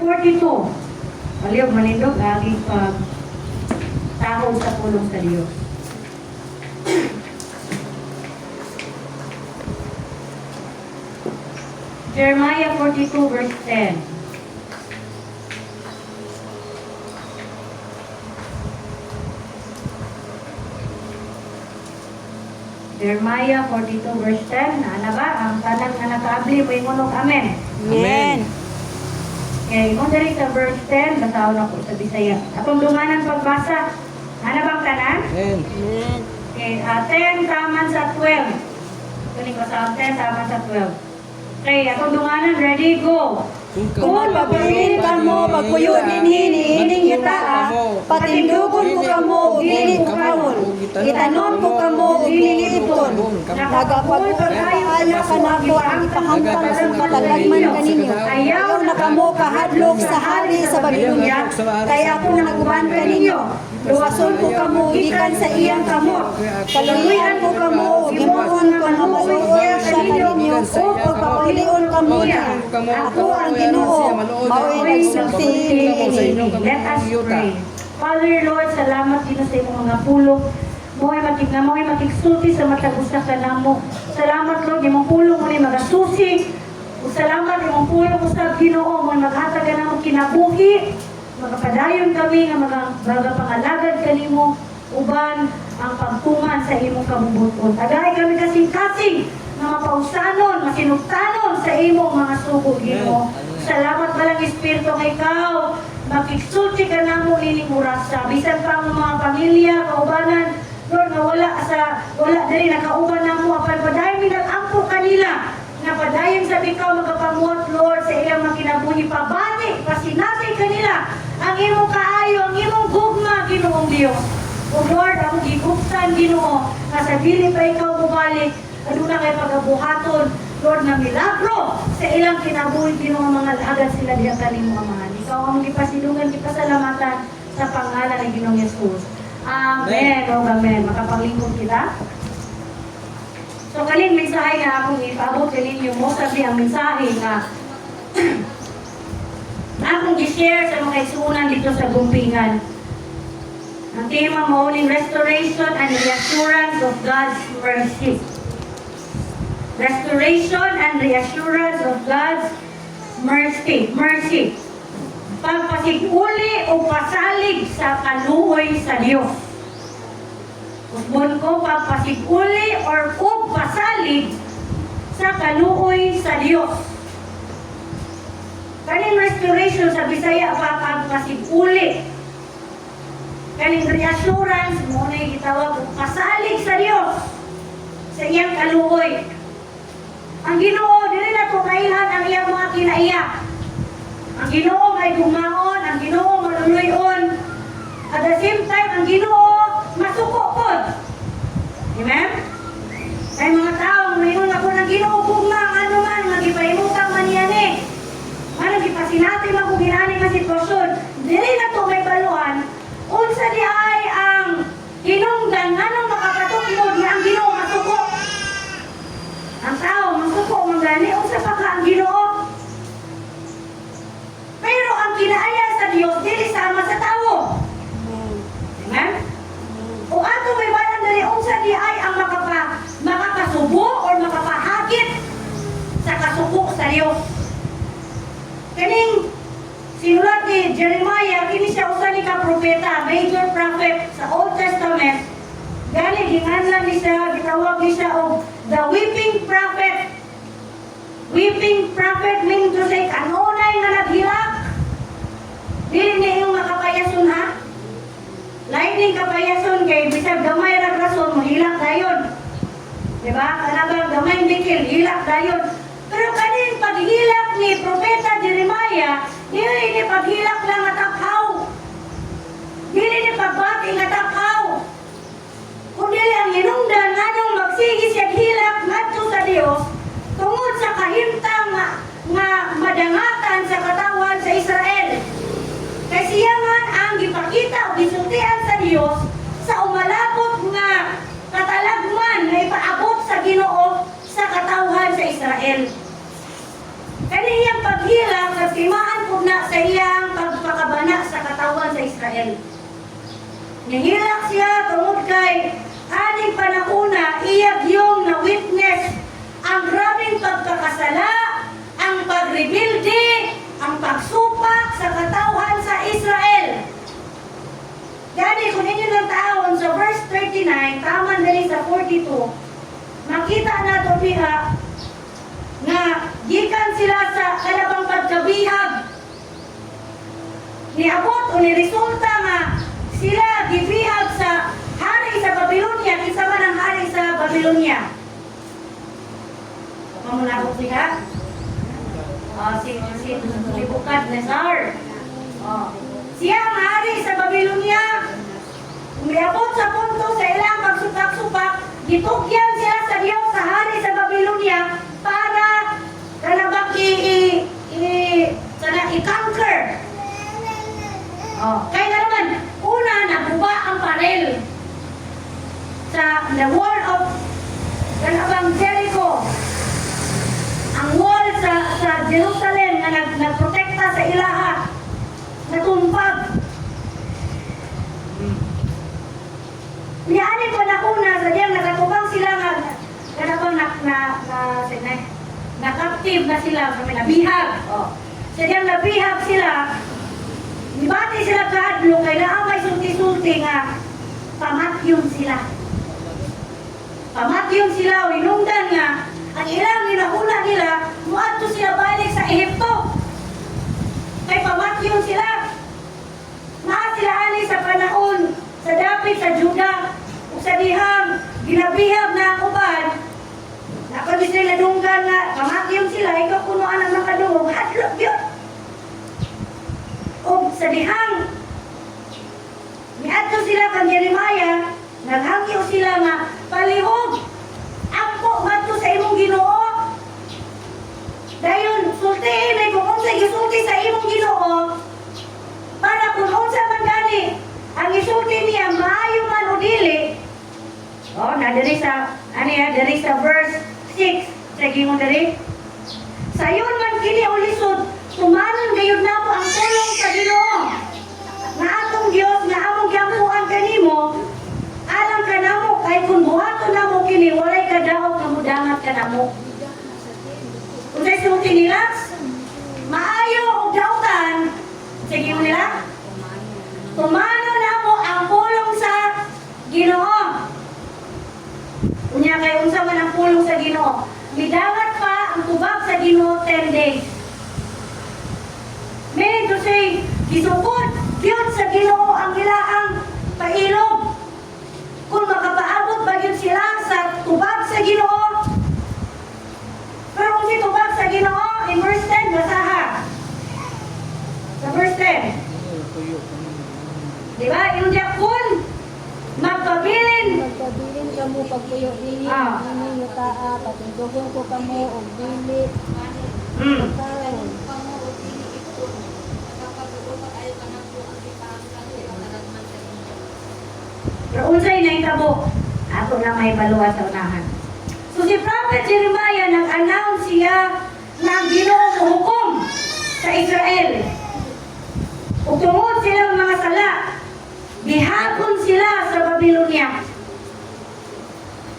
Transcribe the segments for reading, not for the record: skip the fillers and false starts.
42. Aliw, malindog, aging pag tahog sa pulong sa Diyos. Jeremiah 42 verse 10. Jeremiah 42 verse 10. Ano ba? Ang tanang na nakaabli mo yung unong amen. Amen. Okay, kung dali sa verse 10, basahon ako sa Bisaya. Atong dumanan pagbasa. Ano bang tanan? Amen. Okay, 10 taman sa 12. Kunin ko sa 10 taman sa 12. Okay, atong dunganan, ready, go. Kung pagpilitan mo, pagpuyunin hinihining kita, patindugon ko kamo, dili ko kawon. Itanon ko kamo, dili ipon. Nagapagpapaya ka na ko ang ipahangpan sa katalagman kaninyo. Ayaw na kamo kahadlok sa hari sa Babilonia, kaya ako naguban kaninyo. Luwason ko kamo, gikan sa iyang kamot. Kaluyan ko kamo, gimuon ko na maluoy sa kaninyo, o pagpapilion kamo niya. Ako ang Ginoo, mao'y nagsulti niini. Let us pray. Father Lord, salamat din sa imong mga pulong. Mo'y makigsulti sa matagusa ka namo. Salamat Lord, imong pulong mo ni magasusi. O salamat imong pulong mo sa Ginoo mo maghatag ka namo kinabuhi. Magapadayon kami nga magapangalagad kanimo uban ang pagtuman sa imong kabubuton. Tagay kami kasing-kasing na mapausanon, masinugtanon sa imong mga sugo Ginoo. Salamat balang Espiritu nga ikaw makigsulti ka namo nining orasa. Bisan pa ang mga pamilya, kaubanan, Lord, nga wala dali nakauban namo apan padayon mi nag-ampo kanila nga padayon sa ikaw magapamuot Lord sa ilang mga kinabuhi pabati pasinati kanila ang imong kaayo, ang imong gugma Ginoong Dios. O Lord, ang giguktan Ginoo nga sa dili pa ikaw mubalik aduna kay pagabuhaton Lord na milagro sa ilang kinabuhi Ginoo mga agad sila diha kanimo amahan. Ikaw ang gipasidungan gipasalamatan sa pangalan ni Ginoong Yesus. Amen. O amen. Makapaglingkod kita. So, kaling mensahe nga akong ipaabot sa ninyo mo, sabi ang mensahe nga akong i-share sa mga isuunan dito sa Gumpingan. Ang tema mo uling restoration and reassurance of God's mercy. Restoration and reassurance of God's mercy. Mercy. Pagpasiguli o pasalig sa kaluoy sa Diyos. Usbon ko, pagpasiguli or pasalig sa kaluoy sa Diyos. Kaning restoration sa Bisaya pagpasiguli. Kaning reassurance mo na gitawag og pasalig sa Diyos sa iyang kaluoy. Ang Ginoo dili na to kailhan ang iyang mga kinaiya. Ang Ginoo may gumaon, ang Ginoo maluluyon. At the same time, ang Ginoo masuko pod. Amen? Kay mga tao, mayroon ako ng Ginoo gugma, ano man, magipahimutang man yan eh. Ano, gipasinati man kung ginani nga sitwasyon. Dili na to may baluan. Unsa di ay ang hinungdan, anong makapatungkod nga ang Ginoo masuko. Ang tao, masuko, manggani, unsa pa ka ang Ginoo. Pero ang kinaaya sa Diyos, dili sama sa tao. Amen? O ato may balang dali, unsa di ay ang makapasubo o makapahagit sa kasuko sa Diyos. Kaning sinulat ni Jeremiah, kini siya usa ni ka-propeta, major prophet sa Old Testament. Gani, ginganlan ni siya, gitawag ni siya og the weeping prophet. Weeping prophet means to say, kanunay nga naghilak. Dili niya yung makapayason ha. Lain ning kapayason kay bisag gamay ra rason mo hilak dayon. Diba? Kanagang gamay bikil hilak dayon. Pero kaning paghilak ni propeta Jeremiah, dili ni paghilak lang nga takhaw. Dili ni pagbati nga takhaw. Kung dili ang hinungdan nganong magsigi siya hilak ngadto sa Dios tungod sa kahimtang nga madangatan sa katawan sa Israel. Kay siya man ang gipakita o gisultian sa Dios sa umalabot nga katalagman nga ipaabot sa Ginoo sa katawhan sa Israel. Kaniyang paghilak nagtimaan po na sa iya Israel. Nihilak siya tungod kay aning panahuna iyag yung na-witness ang grabing pagkakasala, ang pagrebilde, ang pagsupak sa katawhan sa Israel. Gani, kung inyo ng taon sa verse 39, taman dali sa 42, makita nato diha nga gikan sila sa kalabang pagkabihag. Niabot o niresulta nga sila gibihag sa hari sa Babylonia, kinsa man ang hari sa Babylonia. Mamunabot siya. Si Nebukadnezar. Siya ang hari sa Babylonia. Umiabot sa punto sa ilang pagsupak-supak, gitugyan sila sa Diyos sa hari sa Babylonia para kanabang i-conquer. Kaya na naman, una, naguba ang panel sa the wall of kanabang Jericho. Ang wall sa Jerusalem na nagprotekta sa ilaha, natumpag. Niyanin ko na una, sa diyang nakatubang sila nga, kanabang na-captive na sila, kami nabihag. Sa diyang nabihag sila, ibati sila kahadlo, kaya naamay sulti-sulti nga, pamatyong sila. Pamatyong sila, winungdan nga, ang ilang ginahuna nila, muadto sila balik sa Ehipto. Kay pamatyong sila. Naa sila ani sa panahon, sa dapit sa Juda, o sa dihang, ginabihag na ang uban, nakabis nila dunggan nga, pamatyong sila, ikaw punuan ang makadungog, hadlok yun. O sa dihang, miadto sila kang Jeremiah, naghangyo sila nga, palihog, ampo madto sa imong Ginoo. Dayon, sultiin ay kung unsay gisulti sa imong Ginoo, para kung unsa man gani, ang isulti niya, maayo man o dili. Na diri sa, diri sa verse 6, sa gingon diri. Sayon man kini o lisod, tumanon gayud namo ang tulong sa Ginoo. Nga atong Dios nga among giampuan kanimo, alam ka namo kay kung buhaton namo kini walay kadaot nga mudangat ka namo. Unsay sulti nila? Maayo og daotan. Sige mo nila. Tumano namo ang pulong sa Ginoo. Unya kay unsa man ang pulong sa Ginoo? Midangat pa ang tubag sa Ginoo 10 days. Meaning to say, gisugod gyud sa Ginoo ang ilaang pailog. Kung makapaabot ba yun sila sa tubag sa Ginoo. Pero kung si tubag sa Ginoo, in verse 10, basaha. Sa verse 10. Diba? Yung diyak kun, magpabilin. Magpabilin kamo pagpuyo dili ang yutaa, patundugon ko kamo og dili. Karon. Pero unsay nahitabo, ato na may baluwa sa unahan. So si Prophet Jeremiah nag-announce siya na ang Ginoo hukom sa Israel. Ug tungod silang mga sala, bihakon sila sa Babylonia.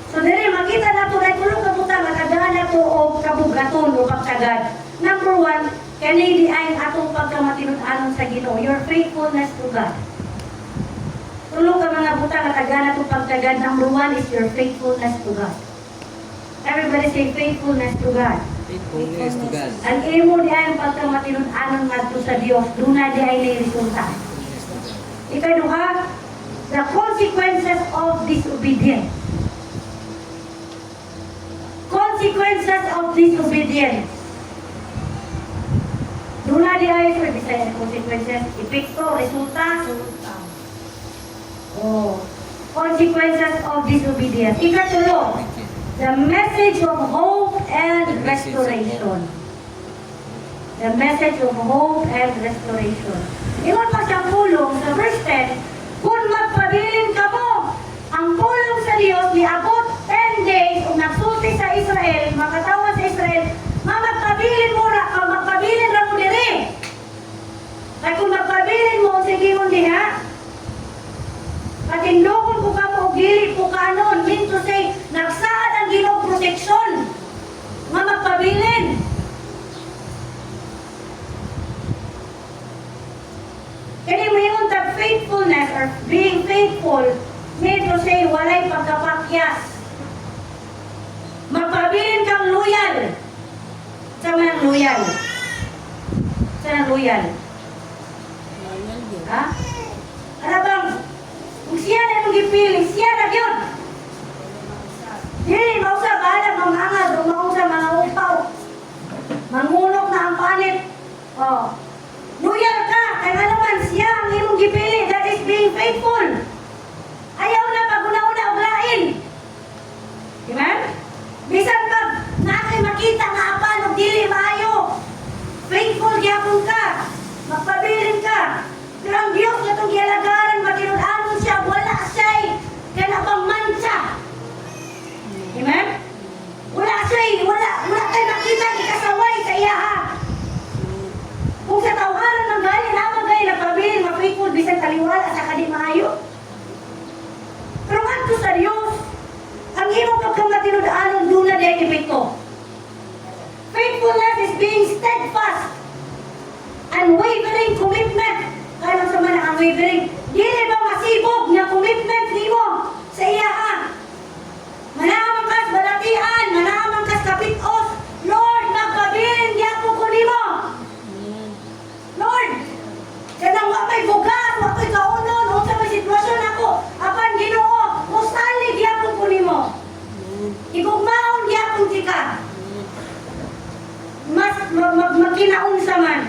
So dili makita nato na kulong kabutang nakadaan nato og kabugaton o pagtagad. Number 1, kani di ay atong pagkamatinud-anon sa Ginoo, your faithfulness to God. Tulong ka mga butang nakadaan nato pagtagad. Number 1 is your faithfulness to God. Everybody say faithfulness to God. Faithfulness to God. Ang imo di ay ang pagkamatinud-anon ngadto sa Dios, duna di ay resulta. Ikaduha, the consequences of disobedience. Consequences of disobedience. Duna di ay sa Bisaya consequences, epekto, resulta. Consequences of disobedience. Ikatulo, the message of hope and restoration. The message of hope and restoration. Ingon pa siyang pulong sa verse 10, kung magpabilin ka mo, ang pulong sa Diyos niabot 10 days kung nagsulti sa Israel, makatawa sa Israel, magpabilin mo ra, magpabilin ra mo diri. Kaya kung magpabilin mo, sige mo diha, Patindokon ko ka mo, dili ko kanon. Mean to say, nagsaad ang Ginoo proteksyon. Nga magpabilin. Kani mo yung faithfulness or being faithful, mean to say, walay pagkapakyas. Magpabilin kang loyal. Saan man ang loyal? Saan ang loyal? Ha? Ano bang? Kung siya na itong ipili, siya na yun. Hindi, mausa, bahala, mamangad, o mausa, mga upaw. Mangunok na ang panit. Oh. Loyal ka, kaya nga naman siya ang imong gipili. That is being faithful. Ayaw na pag-una-una uglain. Amen? Bisan pag nakay makita nga apan o dili maayo. Faithful gyapon ka. Magpabilin ka. Pero ang Diyos na itong gialagaran, matinudanon siya, wala siya'y kanabang mansa. Amen? Wala tayo makita ikasaway sa iya ha. Kung sa tawaran ng gali, naman gali, nagpabilin, mag-faithful, bisan taliwala sa kadi maayo. Pero nga sa Diyos, ang imong pagkamatinudanon doon na dahil epekto. Faithfulness is being steadfast. Unwavering commitment. Kaya lang sa mga unwavering. Dili ba masibog na commitment nimo sa iya ha? Manamang kas balatian, manamang kas kapitos. Lord, magpabilin niya po ko nimo. Lord, kanang wapay bugas, wapay kaunon, o sa may sitwasyon ako, apan Ginoo, mustalig yapon ko nimo. Igugmaon yapon ka. Mas magkinaon sa man.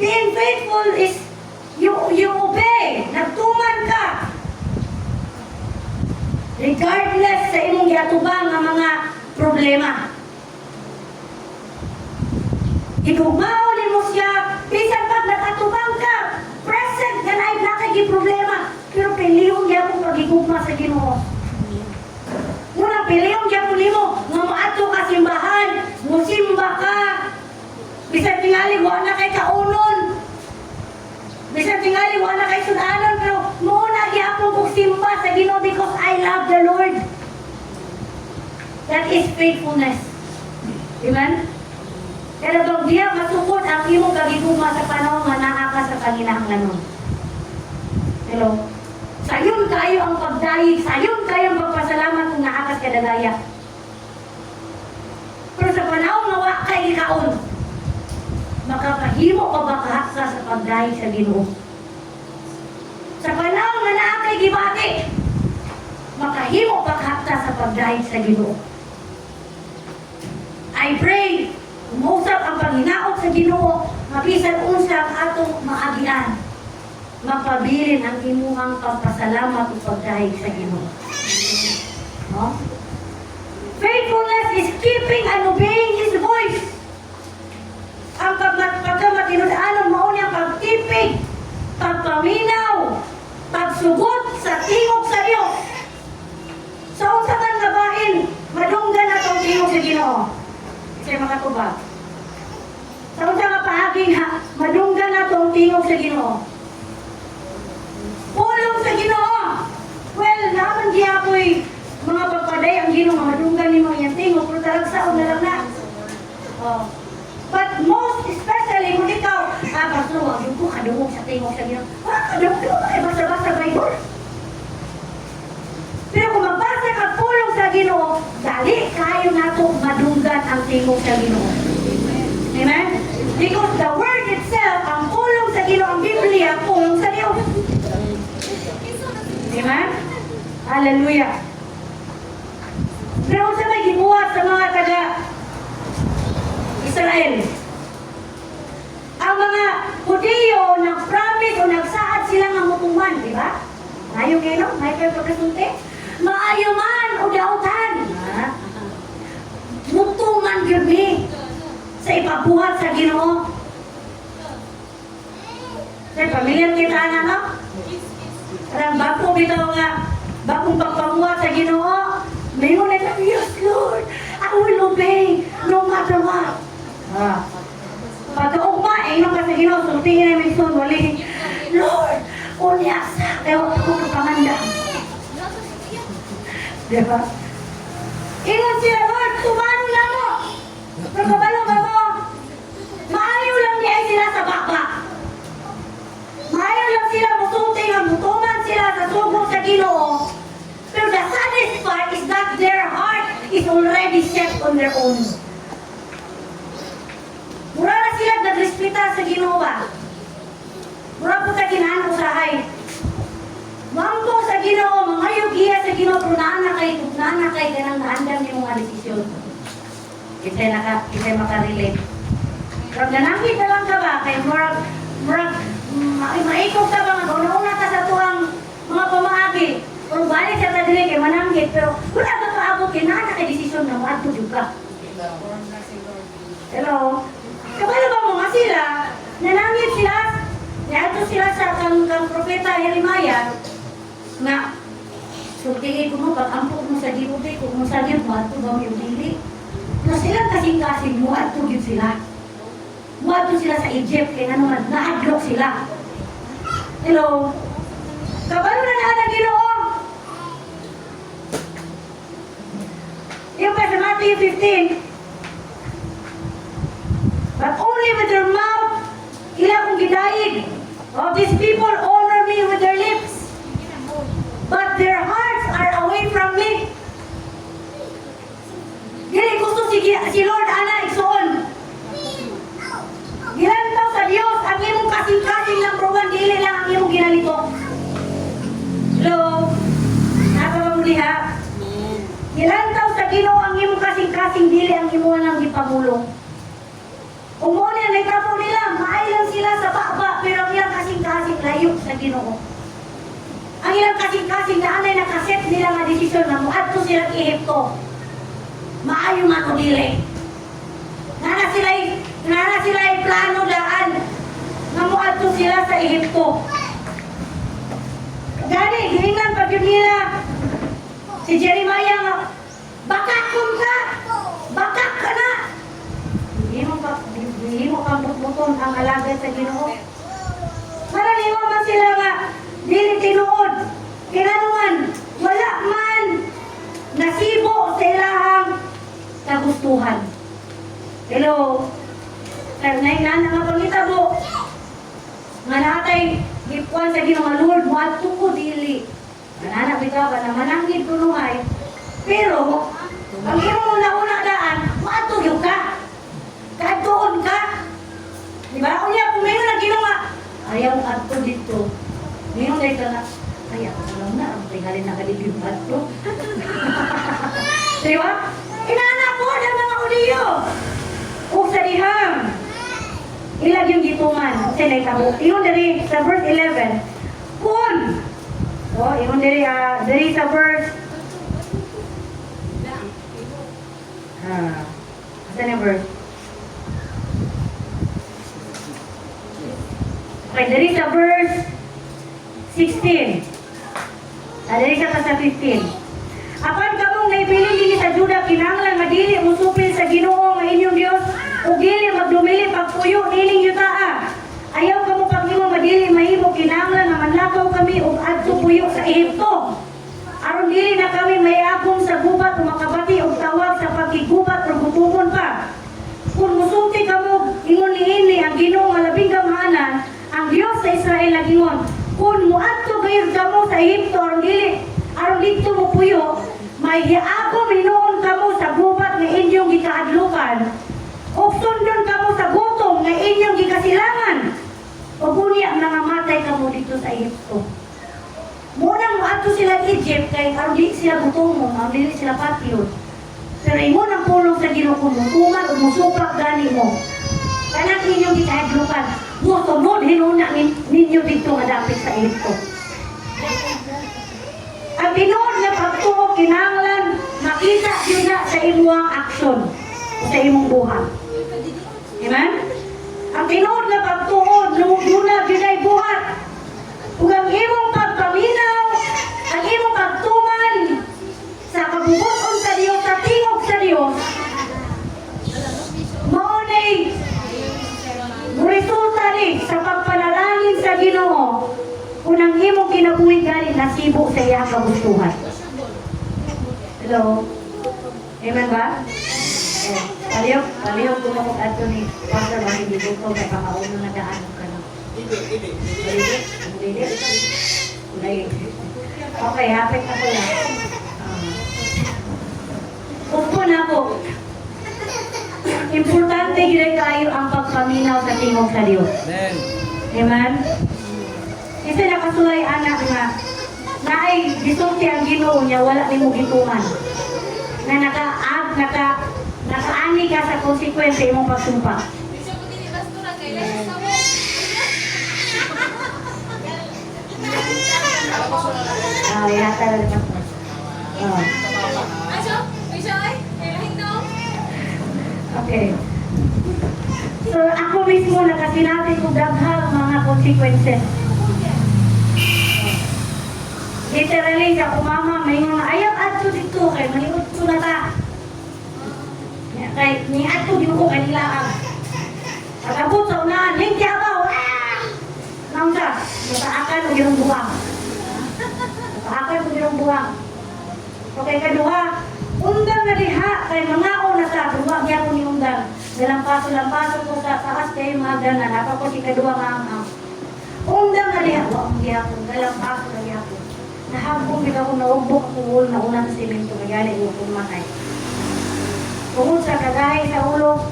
Being faithful is you obey, nagtuman ka. Regardless sa imong giatubang nga mga problema. Igugmaon nimo siya, bisan pag nakatubang ka, present ka na nakagi problema, pero pilihong gyapon pagigugma sa Ginoo. Muna pilihong gyapon nimo nga moadto ka simbahan, musimba ka. Bisan tingali wala kay kaunon. Bisan tingali wala kay sudanon, pero muna gyapon kog simba sa Ginoo because I love the Lord. That is faithfulness. Amen? Pero bang diya masukod ang imong kagiguma sa panahon nga naa ka sa panginahanglanon. Hello? Sayon kayo ang pagdayig, sayon kayo ang pagpasalamat kung naakas ka dagaya. Pero sa panahon nga wa kay ikaon, makapahimo ka ba kahaksa sa pagdayig sa Ginoo? Sa panahon nga naa kay gibati, makahimo ka kahaksa sa pagdayig sa Ginoo. I pray, umusap ang panghinaot sa Ginoo, mabisan unsa ang atong maagian. Mapabilin ang imuhang pagpasalamat o pagdahig sa Ginoo. No? Faithfulness is keeping and obeying His voice. Ang pagkamatinudanon mao niya pagtipig, pagpaminaw, pagsugod sa tingog sa Dios. Sa unsa man nga bahin, madunggan na tong tingog sa Ginoo. Say makatubag. Sa unsa nga paaging ha, madunggan na tong tingog sa Ginoo. Pulong sa Ginoo. Well, naman diya ako'y mga pagpaday ang Ginoo, madunggan ni mga yan tingog, pero tarag saon na lang na. Oh. But most especially, kung ikaw, pastor, wag yung ko kadungog sa tingog sa Ginoo. Kadungog, basta-basta Bible. Pero kung magbasa ka pulong sa Ginoo, dali kayo nato madunggan ang tingog sa Ginoo. Amen? Because the word itself, ang pulong sa Ginoo, ang Biblia, pulong sa Diyos. Amen? Hallelujah. Pero sa may gibuhat sa mga taga-Israel, ang mga Hudiyo nag-promise o nagsaad sila nga mutuman, di ba? Ayaw kayo, no? May kayo pagkasunti? Maayo man o dautan. Mutuman yun ni sa ipabuhat sa Ginoo. Sa pamilyar kita na, no? Karang bako bitaw nga, bakong pagpamuhat sa Ginoo, mayon na, yes Lord, I will obey no matter what. Pagkaugma, inom ka sa Ginoo, sultingin na may sun, wali, Lord, unyasa Diba? Ingon sila, Lord, tumano na mo. Pero kabalo ba mo? Maayo lang niya sila sa baba. Maayo lang sila musulti nga mutuman sila sa subok sa Ginoo. Pero the saddest part is that their heart is already set on their own. Mura na sila nagrespetar sa Ginoo ba? Mura po ta kinahanglan usahay. Mambo sa Ginoo, mangayo giya sa Ginoo, pero nana kay ganang naandam ni mga desisyon. Kita makarelate. Pag nanangit na lang ka ba, kay murag, maikog ka ba, una ka sa tuwang mga pamaagi. Kung balik sa tadili kay mananggit, pero wala ka paabot kay nana kay desisyon na maadto juga. Hello? Kabalo ba mo nga sila, nanangit sila, niadto sila sa kang propeta Jeremiah, nga, sultingin ko mo, pag-ampok mo sa gibuti, kung mo sa gid, maadto ba mo yung dili? Na silang kasing-kasing, maadto gid sila. Maadto sila sa Egypt, kaya naman, naadlok sila. Hello? Kabalo na ang Ginoo? Yung pa sa Matthew 15, but only with their mouth, ila kong gidayig. Oh, these people honor me with their lips, but their hearts are away from me. Dili gusto si Lord ana igsoon. Gilantaw sa Dios ang imong kasing-kasing lang prowan, dili lang ang imong ginalito. Hello? Nakapamuli ha? Gilantaw sa Ginoo ang imong kasing-kasing, dili ang imong nang gipamulong. Kung mo niya, nagkapo nila, maaylang sila sa baba, pero ang ilang kasing-kasing layo sa Ginoo. Ang ilang kasing-kasing na anay nakaset nila nga desisyon na muadto sila sa Ehipto. Maayo man o dili. Nana sila plano daan na muadto sila sa Ehipto. Gani, hiningan pag yun nila si Jeremiah nga, bakak ka na. Hindi mo kang butbuton ang alagad sa Ginoo. Maraniwa man sila nga, dili tinuod. Kinanuman, wala man nasibo sa ilahang kagustuhan. Hello? Nainan nga pangitabo. Nga natay, gipwan sa Ginoo nga, Lord, muadto ko dili. Manana bitaw ka na mananggid kunuhay. Pero, ang imo una daan, muadto gyud ka. Kahit doon ka. Diba? O niya, kung mayroon na ginawa, ayaw adto dito. Mayroon na ka na, ay ako lang na, ang tinghalin na kaligid adto. Diba? Inaanak ko ng mga uliyo. O sa diham. Ilag yung gituman. Kasi naitabo. Iyon dari sa verse 11. Kun. O, iyon dari sa verse. Asa na verse? Okay, dari sa verse 16. Dari sa 15. Apan kamong naipiling din sa Juda, kinahanglan nga dili musupil sa Ginoo nga inyong Dios, ug dili magdumili pagpuyo nining yutaa. Ayaw kamo pagimo madili mahimo, kinahanglan nga manlakaw kami ug adto puyo sa Ehipto. Aron dili na kami mayagom sa gubat o makabati og tawag sa pagkigubat o gutumon pa. Kung musulti kamo ingon niini ang Ginoo nga labing gamhanan, ang Dios sa Israel nagingon, kung muadto gayud kamo sa Ehipto aron dito mo puyo, may hiagom hinuon kamo sa gubat nga inyong gikaadlukan. Ug sundon kamo sa gutom nga inyong gikasilangan. Ug unya nangamatay kamo dito sa Ehipto. Munang muadto sila Egypt kay aron di sila gutomon, aron dili sila patio. Pero imo nang pulong sa Ginoo kung mutuman ug musupak gani mo. Kanang inyong gikaadlukan. Mo sunod hinuna ninyo dito nga dapit sa Ehipto. Ang tinuod na pagtuo kinahanglan makita yun na sa imong aksyon sa imong buhat. Amen? Ang tinuod na pagtuo lumuguna yun ay buhat. Ug ang imong pagpaminaw, ang imong pagtuman sa kabubuton sa Dios, sa tingog sa Dios, maunay resulta ni sa pagpanalangin sa Ginoo. Kung ang imong kinabuhi gani nasibo sa iyang kagustuhan. Hello? Amen ba? Palihog kumukot ato ni Pastor Manny Bibuto kay pangauno na daan ka na. Hindi. Okay, hapit ako lang. Upo na po. Importante gid kayo ang pagpaminaw sa tingog sa Dios. Amen. Amen? Kasi nakasulay anak nga naay gisulti ang Ginoo niya wala nimo gituman. Na nakaani ka sa konsekwensya imong pagsumpa. Yata lang ka. Okay. So ako mismo nakasinati ko daghang mga consequences. Literally, sa kumama, may mga ayaw ato dito kay maliot ko na ta. Kay ni ato di ko kanila ang. Pagabot sa unahan, hindi abaw. Nang sa, mataakan o girong buwang. Mataakan o girong buwang. Okay, kadua, undang na diha, kay mga na sa, duwa niya ko ni undang. Lampaso ko sa taas kay mga ganan. Ako ko si kadua nga ang. Undang na diha, wang diha ko, lampaso na diha ko. Nahagpong kita ko naubok ang ulo na unang simento kagani ko kumakay. Tungod sa kagahi sa ulo,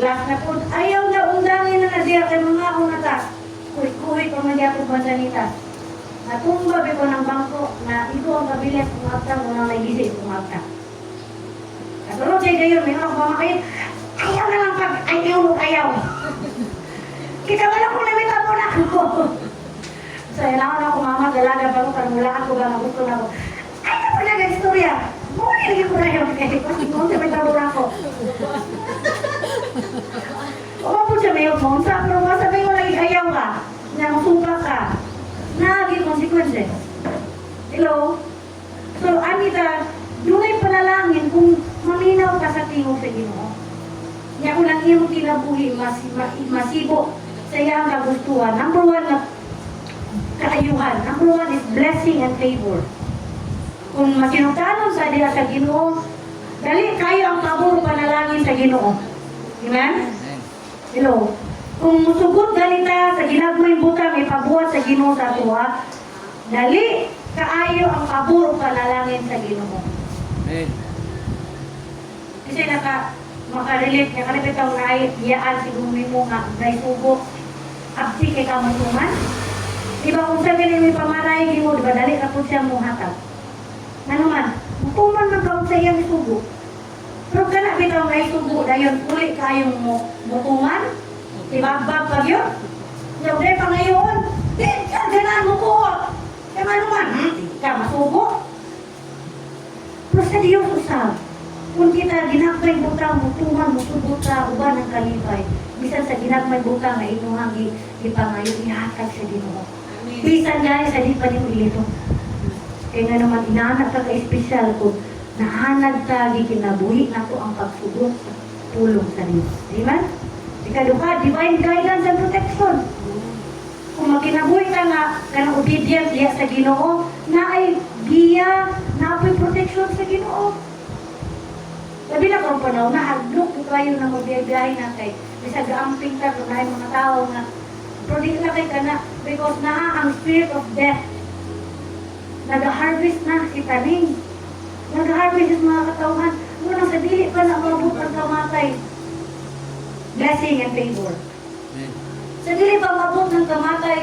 last na po, ayaw na undangin na nadiya kay mga unata. Kuhi-kuhi pa nagya ko bansanita. Natumba ko ng bangko na ito ang kabilis kumagta unang naigisi kumagta. Katulog siya gayon, may mga pamakayin, ayaw na lang pag ayaw. Kita ba lang kung namita po na ako. So, kailangan ako mama, dalaga pa ko, karmulaan ko ba, magusto na ako. Ay, na po nag-istorya. Muna lagi ko na yun, kahit kung sa may tabura ko. Umapot siya may upon, sa pero masabi mo lagi ayaw ka, na masupa ka, naging consequences. Hello? So, Anita, doon ay panalangin kung maminaw ka sa tingog sa Ginoo. Niya ko lang iyong kinabuhi, masibo sa iyang kagustuhan. Number one na kaayuhan. Number one is blessing and favor. Kung masinutanon sa diya sa Ginoo, dali kayo ang pabor panalangin sa Ginoo. Amen? Hello. Kung musugot ganita sa ginagmay butang ipabuhat sa Ginoo sa tuwa, dali kaayo ang pabor panalangin sa Ginoo. Amen. Kasi makarelate niya kanipit ang naiyaan siguro mo nga dahil sugo absi kay kamutungan. Diba kung sabi niya may pamaray mo, diba dali ka po siya mong hatag. Ano man, mutuman man ka sa iyang isugo. Pero ka na bitaw na isugo, dahil uli kayong mutuman, ibagbag pa yun. Sabi pa ngayon, di ka ganan mo ko. Kaya ano man, di ka masugo. Pero sa Diyos usab, kung kita ginagmay butang, mutuman, musugot sa uban ng kalipay, bisan sa ginagmay butang na inuhang ipangayon, ihatag sa Ginoo. Bisan guys, hindi pa niyo ilito. Kaya nga naman, inaanap ka ka-espesyal ko, nahanag ka, kinabuhi na ko ang pagsugot sa pulong sa Diyos. Amen? Ikaduha, divine guidance and protection. Kung magkinabuhi ka nga, kanang obedient diya sa Ginoo, na ay giya, na apoy protection sa Ginoo. Sabi na kung panahon, nahaglok ko kayo na magbiyahe na kay, bisa gaamping ka, kung na mga tao nga, pero di na kay ka na, because na ang spirit of death, nag-harvest na si taning. Nag-harvest yung mga katauhan. Muna sa dili pa na mabuk ang kamatay. Blessing and favor. Amen. Sa dili pa mabuk ng kamatay,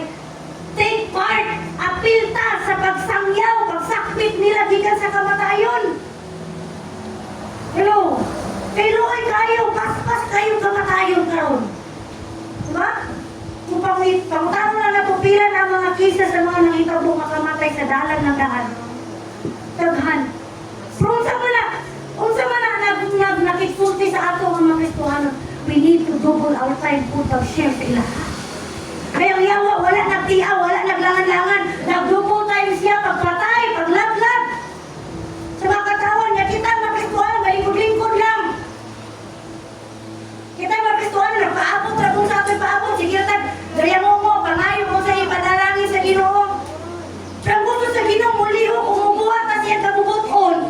take part, apil ta sa pagsangyaw, pagsakpit nila gikan sa kamatayon. Hello? Pero ay kayo, paspas kayo kamatayon karon. Diba? Kung pangutano na napupilan ang mga kisa sa mga nangitabo makamatay sa dalan ng daan. Taghan. Pero unsa man na nakiksulti sa ato ang mga Kristohanon, we need to double our time po pag-share sa ilaha. Kaya ang yawa, wala nagtiaw, wala naglangan-langan, nag-double time siya, pagpatay, paglaglag. Sa mga katawan niya, kita mga Kristohanon, malingkod-lingkod lang. Kita mga Kristohanon, nagpaabot, kung sa ako'y paabot, sige tag, gaya mo, pangayo mo sa ipadalangin sa Ginoo. Siyang gusto sa Ginoo, muliho, kumubuhat na siya kabubuton.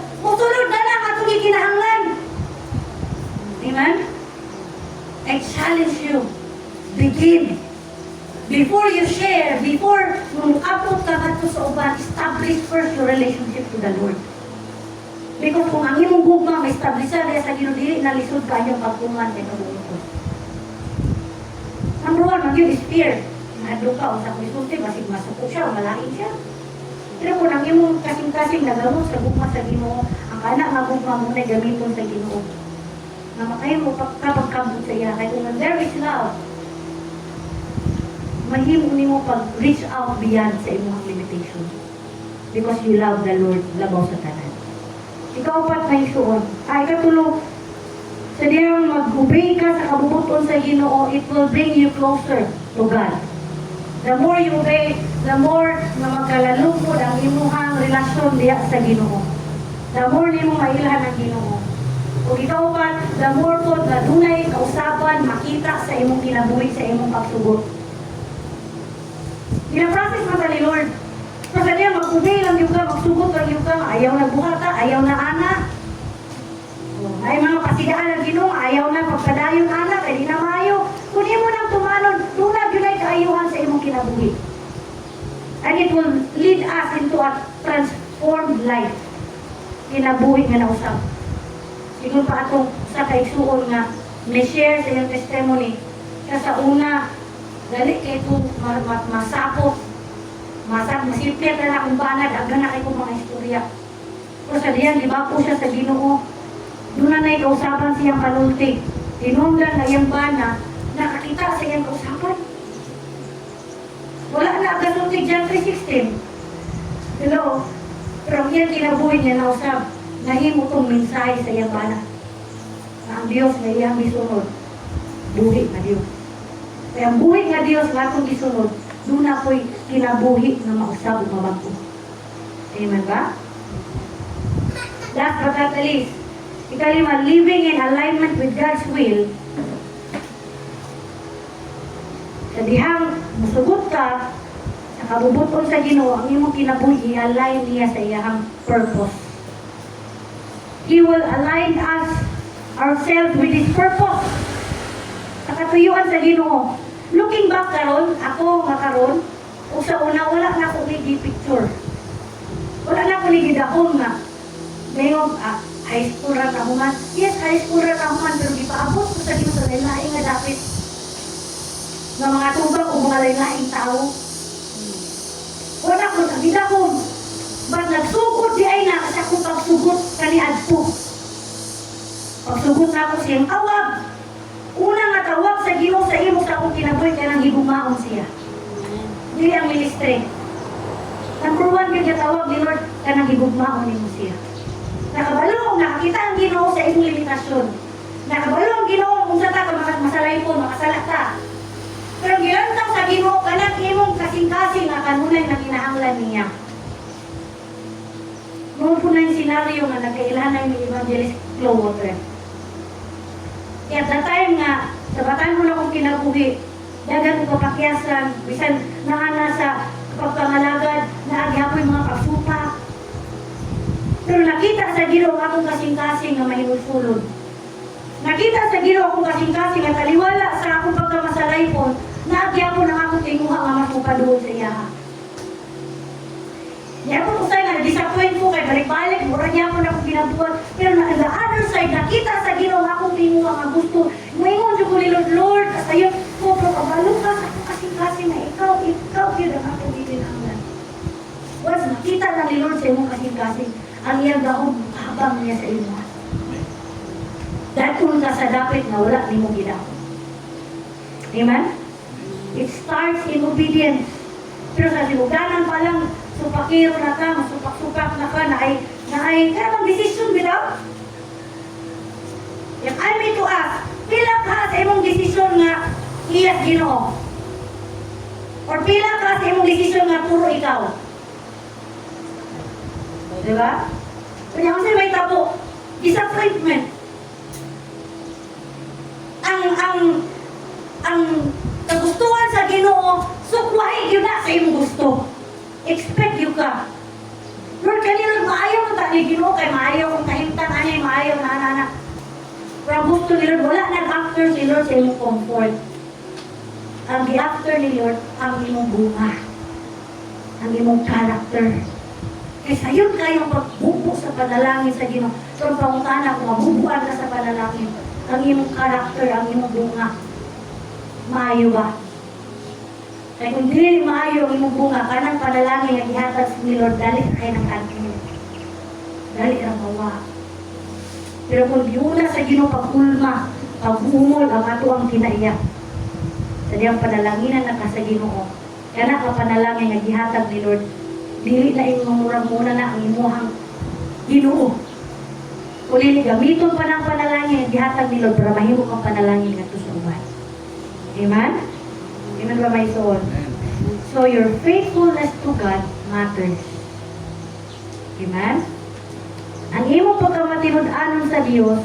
begin. Before you share, before mukapot ka kadto sa uban, establish first your relationship to the Lord. Because kung ang imong gugma may establishar sa Ginoo dili na lisod kayong pagtungan kay Ginoo. Number one, mag-yun is fear. Nahadlo ka, o sa kulisulti, basig masuko siya, o malain siya. Pero kung ang imong kasing-kasing nagamot sa gugma sa Ginoo, ang kana nga gugma mo na gamiton sa Ginoo. Na makayo mo kapag-kabot sa iya. Kaya kung there is love, mahimo nimo pag-reach out beyond sa imong limitation. Because you love the Lord, labaw sa tanan. Ikaw-pat na isuon. Ikatulong, sa diyang mag-obey ka sa kabubuton sa Ginoo, it will bring you closer to God. The more you obey, the more na magkalalungkod ang imuhang relasyon diya sa Ginoo. The more nimo mailhan ang Ginoo. O ikaw pa, the more po na dunay kausapan, makita sa imong kinabuhi, sa imong pagsugot. Gina-process mo sa ni Lord. So sa niya, mag-obey lang yung ka, magsugot lang yung ka, ayaw na buhata, ayaw na ana. Ay mga pasidaan ng Ginoo, ayaw na pagpadayon ana, kaya di na maayo. Kunin mo nang tumanon, tunag yun ay kaayuhan sa imong kinabuhi. And it will lead us into a transformed life. Kinabuhi nga nausap. Siguro pa atong sa kaigsuon nga, may share sa iyong testimony. Kaya sa una, dali kay ito masapot. Masimple na na kung banad, agad na kayo mga istorya. Pero sa diyan, di ba po siya sa Ginoo? Doon na ikausapan siyang panulti. Tinungdan na iyang bana, nakakita sa iyang kausapan. Wala na agad nulti dyan 3:16. Hello? Pero ang iyang kinabuhi niya na usap, nahimo itong mensahe sa iyang bana. Na ang Diyos na iyang gisunod, buhi na Diyos. Kaya ang buhi nga Diyos na itong gisunod, doon na po'y kinabuhi na mausap o mabago. Amen ba? Last but not the least, ikalima, living in alignment with God's will. Sa dihang musugot ka, sa kabubuton sa Ginoo, ang imong kinabuhi, i-align niya sa iyang purpose. He will align us, ourselves with His purpose. Sa katuyuan sa Ginoo. Looking back karon, ako makaron, o sa una, wala na akong picture. Wala na akong gidahon nga. Ngayon, high school ra kahuman. Yes, high school ra kahuman, pero di paabot ko sa Ginoo sa lain-laing nga dapit. Nga mga tubang o mga lain-laing tao. Wala ko, nagidahon. Ba't nagsugod di ay na, kasi akong pagsugot kaniad po. Pagsugot na ako siyang tawag. Una nga tawag sa Ginoo sa imo sa akong kinabuhi kaya nang higumaon siya. Dili ang ministry. Number one, yung tawag ni Lord ka nang higumaon nimo siya. Nakabalo, nakakita ang Ginoo sa imong limitasyon. Nakabalo ang Ginoo kung sa ta ka masalay po, makasala ka. Pero gilantaw sa Ginoo ka nang imong kasing-kasing nga kanunay na kinahanglan niya. Noon po na yung senaryo nga nagkailanay ni Evangelist Clowoter. At that time nga, sa batan mo na akong kinabuhi, dagan ko kapakyasan, bisan naana sa pagpangalagad, naagyapoy mga pagsupa. Pero nakita sa Ginoo akong kasing-kasing na mahilul-sulod. Nakita sa Ginoo akong kasing-kasing na taliwala sa akong pagkamasalay po, naagyapon ang akong tinguha nga masupadoon sa iya. Di ako usay nga, disappoint ko kay balik-balik, mura niya ako na akong ginabuhat. Pero na the other side, nakita sa Ginoo akong tinguha nga gusto. Ngayon, ko ni Lord, kasayo ko, pero kabalo ka sa akong kasing-kasing na ikaw yun ang akong itinanglan. Once nakita na ni Lord sa imong kasing-kasing, ang iyang gaon, habang niya sa imo. Dahil kung ka sa dapit na wala, ni mo ginagawa. Amen? It starts in obedience. Pero sa sinuganan pa lang, supakiro na ka, masupak-supak na ka, na ay kaya bang desisyon bitaw? If I may to ask, pila ka sa imong desisyon nga iyas Ginoo? Or pila ka sa imong desisyon nga puro ikaw? Diba? Kanya kasi may tabo, disappointment. Ang kagustuhan sa Ginoo, sukwahi yun na sa imong gusto. Expect you ka. Lord, kanina maayaw mo tani Ginoo kay maayaw kong kahimtang anay, maayaw na anak. Pero ang gusto ni Lord, wala nag-after si Lord sa imong comfort. ang gi-after ni Lord ang imong bunga, ang imong character. Kaysa yun kayong pagbubo sa panalangin sa Ginoo. So, ang pangutana, kung mabubuan ka sa panalangin, ang imong character, ang imong bunga, maayo ba? Kaya kung dili maayo ang imong bunga, kanang panalangin ang ihatag ni Lord, dali ka kayo ng kanto. Dali ang mawa. Pero kung diuna sa Ginoo pag-ulma, pag-umol, ang ato ang kinaiyak. Sa diyang panalanginan na ka sa Ginoo, kaya na panalangin ang ihatag ni Lord, dili na imong murag muna na ang imuhang Ginoo. Kung gamiton pa ng panalangin, gihatag ni Lord para mahimo kang panalangin ngadto sa uban. Amen? Amen ba may soon? So your faithfulness to God matters. Amen? Ang imong pagkamatinud-anon sa Dios,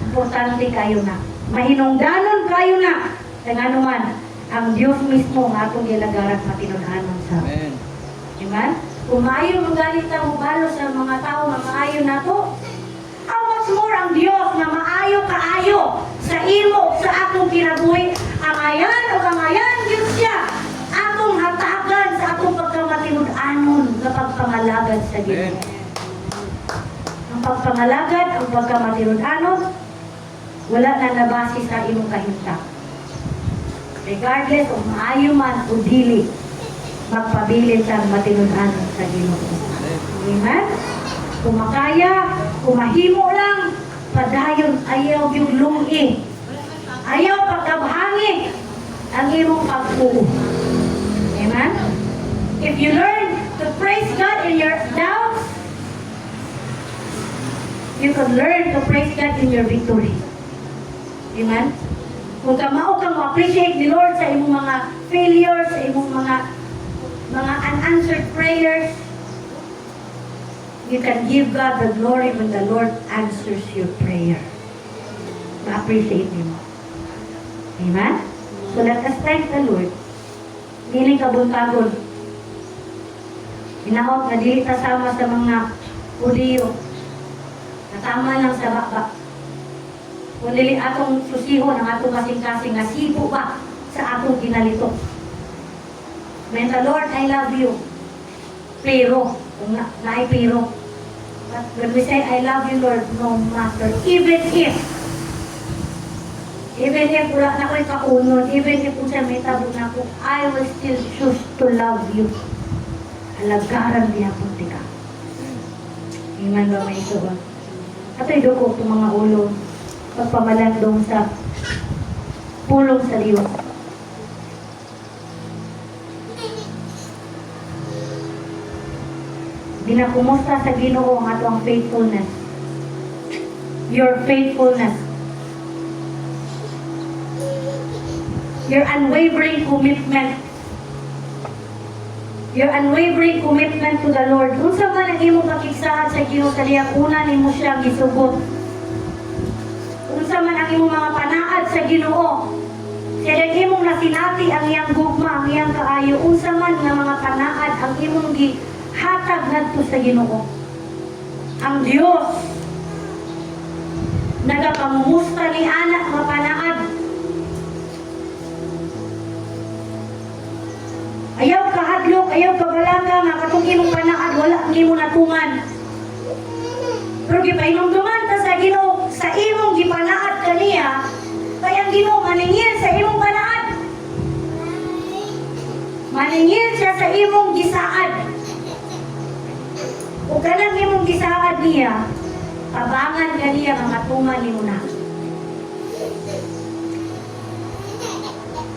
importante kayo na. Mahinungdanon kayo na. Kaya man, ang Diyos mismo ang atong ilagaran matinud-anon sa. Amen. Amen? Kung maayo mong galit ang mubalo sa mga tao na maayo na to, how much more ang Diyos na maayo kaayo sa imo, sa akong kinabuhi, ang ayan o ang ayan, Diyos siya, atong hatagan sa atong pagkamatinud-anon na pagpangalagad sa Ginoo. Ang pagpangalagad, ang pagkamatinud-anon, wala na nabase sa imong kahinta. Regardless kung maayo man o dili, magpabilin sa matinud-anon sa Ginoo. Amen? Kung makaya, kung mahimo lang, padayon ayaw yung lumi. Ayaw pagkabhangin ang imong pag-uo. Amen? If you learn to praise God in your doubts, you can learn to praise God in your victory. Amen? Kung kamao kang ma-appreciate ni Lord sa imong mga failures, sa imong mga unanswered prayers, you can give God the glory when the Lord answers your prayer. Ma-appreciate mo. Amen? So let us thank the Lord. Dili kabuntagon. Hinahot na dili kasama sa mga Hudiyo. Natama lang sa baba. Kung dili atong susihon ang atong kasing-kasing nga sibo ba sa atong kinalito. May the Lord, I love you. Pero, kung naay pero. But when we say, I love you, Lord, no matter. Even if wala na ko'y kaunod, even if kung siya may tabo na ko, I will still choose to love you. Alagaran niya po tika. Iman ba may ito ba? Ato'y duko itong mga ulo. Pagpamalandong sa pulong sa Diyos. Binakumusta sa Ginoo ang ato ang faithfulness. Your faithfulness. Your unwavering commitment. Your unwavering commitment to the Lord. Kung sa man ang imong pakigsahan sa Ginoo sa liyang una nimo siyang gisubot. Kung sa man ang imong mga panaad sa Ginoo. Siya din imong nasinati ang iyang gugma, ang iyang kaayo. Unsa man nga mga panaad ang imong gihatag ngadto sa Ginoo. Ang Dios nagapamumusta ni anak nga panaad. Ayaw kahadlok, ayaw kabalaka nga katong imong panaad wala ang imong natungan. Pero gipainumduman ta sa Ginoo sa imong gipanaad kaniya, kay ang Ginoo maningil sa imong panaad. Maningil siya sa imong gisaad. O kanang imong gisaad niya, tabangan kaniya nga matungan nimo na.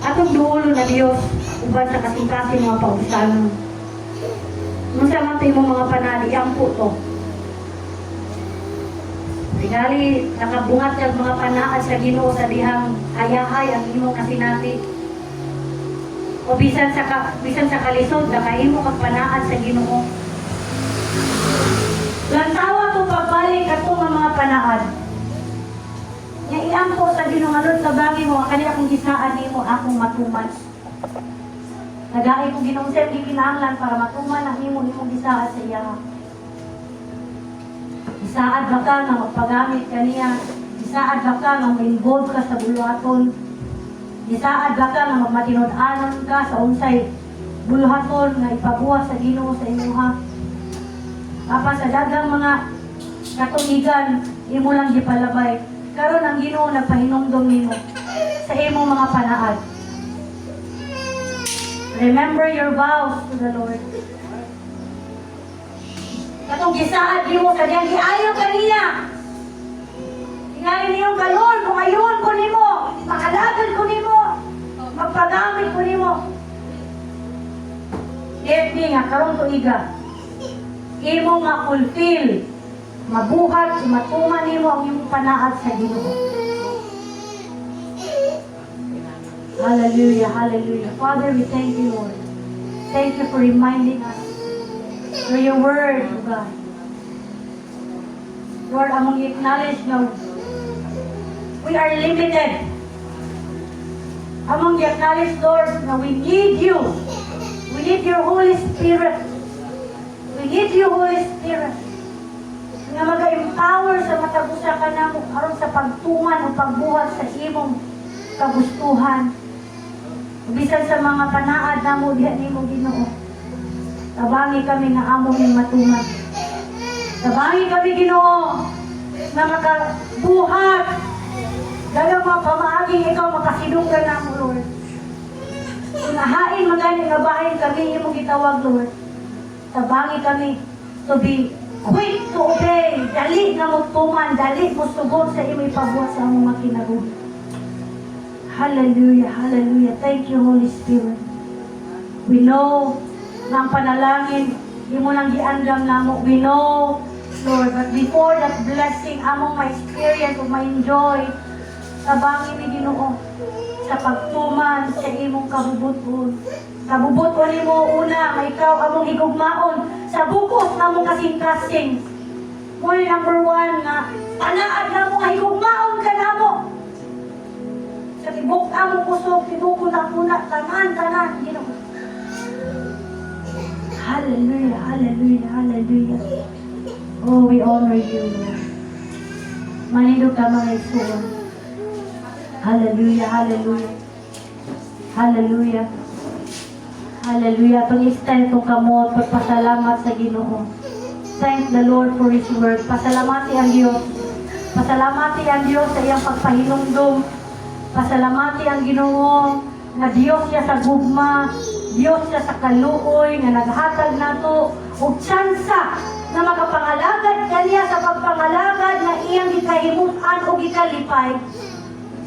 Atong duolo na Dios uban sa kasing-kasing mga pausanon. Nung sa man imong mga panali, ang puto. Tigali, nakabungat yung mga panaad sa Ginoo sa dihang hayahay ang imong kasinati. O bisan sa kalisod, nakaimo kang panaad sa Ginoo. Lantawa to pagbalik ato nga mga panaad. Nga iampo sa Ginoo nga Lord, tabagi mo, kani akong gisaan nimo akong matuman. Nagay kong Ginoo sir, gikinahanglan para matuman ang imong gisaan sa iya. Isaad ba ka nga magpagamit kaniya? Isaad ba ka nga ma-involve ka sa buluhaton? Gisaad ba ka nga magmatinud-anon ka sa unsay buluhaton nga ipabuhat sa Ginoo sa imuha. Papa, sa daghang mga katuigan, imo lang gipalabay. Karon ang Ginoo nagpahinumdom nimo sa imong mga panaad. Remember your vows to the Lord. Katong gisaad nimo sa diyang giayo kaniya. Tingali niyo ka, Lord, kung ayon ko nimo, makalagad ko nimo, magpagamit ko nimo. Let me nga, karong tuiga, imo nga fulfill, mabuhat, matuman nimo ang iyong panaad sa Ginoo. Hallelujah, hallelujah. Father, we thank you, Lord. Thank you for reminding us through your word, O God. Lord, among acknowledge na we are limited. Among acknowledge, Lord, na we need you. We need your Holy Spirit. We need you, Holy Spirit. Nga mag-empower sa matagusa ka na mo aron sa pagtuman o pagbuhat sa imong kagustuhan. Bisan sa mga panaad na mo diha nimo Ginoo. Tabangi kami nga amo ning matuman. Tabangi kami Ginoo na makabuhat. Dagang mga pamaaging ikaw makasidong ka na mo, Lord. Kung ahain magani nga bahay kami imong gitawag, Lord. Tabangi kami to be quick to obey. Dali na mo tuman, dali mo sugod sa imong ipabuhat sa among mga kinabuhi. Hallelujah, hallelujah. Thank you, Holy Spirit. We know na ang panalangin, imo lang giandam namo. We know, Lord, but before that blessing, among ma-experience o ma-enjoy, tabangi ni Ginoo sa pagtuman sa imong kabubuton. Kabubuton nimo una, nga ikaw among higugmaon sa bukos na mong kasing-kasing. Muli number 1 nga, panaad na mo nga higugmaon ka na mo. Sa tibok among kusog, tibok na tanan, Ginoo. Hallelujah, hallelujah, hallelujah. Oh, we honor you, Lord. Manindog ka mga igsuon. Hallelujah, hallelujah. Hallelujah. Hallelujah. Itong extend itong kamot, pagpasalamat sa Ginoo. Thank the Lord for His word. Pasalamati ang Diyos. Pasalamati ang Diyos sa iyang pagpahinumdum. Pasalamati ang Ginoo na Diyos siya sa gugma, Diyos siya sa kaluoy, nga naghatag nato og tsansa na makapangalagad kaniya sa pagpangalagad na iyang gikahimutan o gikalipay.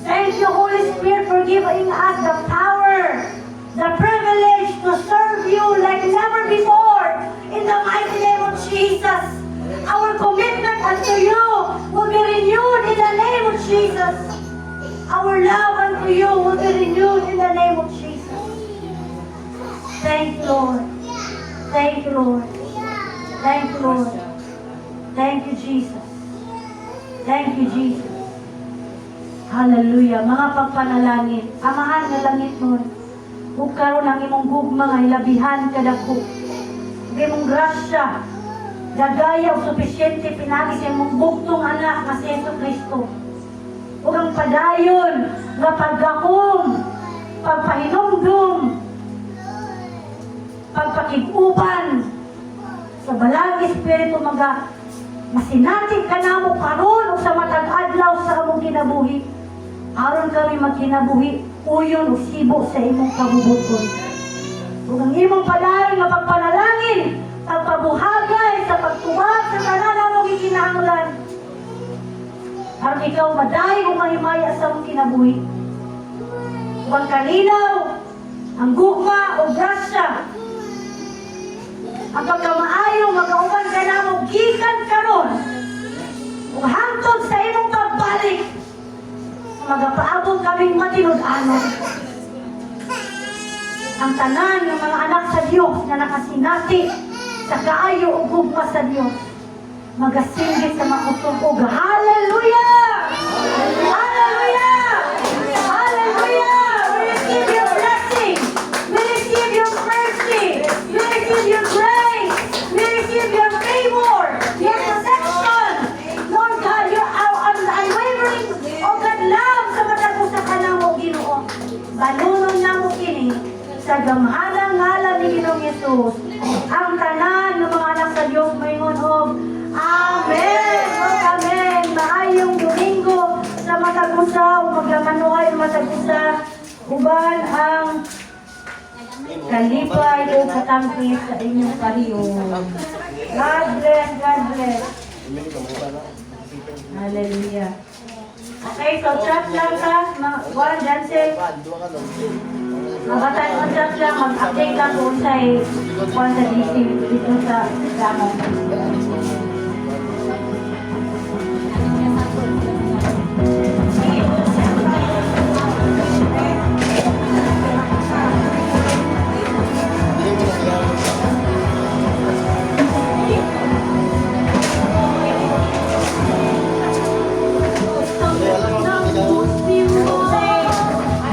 Thank you, Holy Spirit, for giving us the power, the privilege to serve you like never before. In the mighty name of Jesus, our commitment unto you will be renewed in the name of Jesus. Our love unto you will be renewed in the name of Jesus. Thank you, Lord. Thank you, Lord. Thank you, Lord. Thank you, Jesus. Thank you, Jesus. Hallelujah. Mga pagpanalangin, amahan nga langit nun, ug karon ang imong gugma nga hilabihan kadako. Ug imong grasya, dagaya o sufisyente pinagi sa imong bugtong anak nga si Jesu Kristo. Ug ang padayon nga paggakom, pagpahinumdum, pagpakiguban sa balang Espiritu masinatig ka namo karon ug sa matag adlaw sa among kinabuhi. Aron kami magkinabuhi, uyon o sibo sa imong kabubuton. Ug ang imong padayon nga pagpanalangin, pagpabuhagay sa pagtuwag sa tanan among gikinahanglan. Aron ikaw madayon o mahimaya sa among kinabuhi. Ug ang kalinaw, ang gugma o grasya, ang pagkamaayong magauban ka namo gikan karon ug hangtod sa imong pagbalik. Magapaabot kaming matinud-anon. Ang tanan ng mga anak sa Diyos na nakasinati sa kaayo o gugma sa Diyos, magasinggit sa makusog. Hallelujah! Hallelujah! Hallelujah! We receive your blessing. We receive your mercy. We receive your grace. We receive your favor. Your protection. Lord God, your unwavering, oh God, love sa matagusa ka na mo, Ginoo. balunon na mo kini sa gamhanang ngalan ni Ginoong Yesus. Ang tanan ng mga anak sa Diyos moingon og Amen. O Amen. Maayong Domingo sa matagusa o maglamanuhay matagusa uban ang kalipay o katangkis sa inyong kariyon. God bless, God bless. Hallelujah. Okay, so chat lang ka, Warren Jansen. Mabatan mo chat lang, mag-update lang kung sa'y kung sa DC dito sa Damon.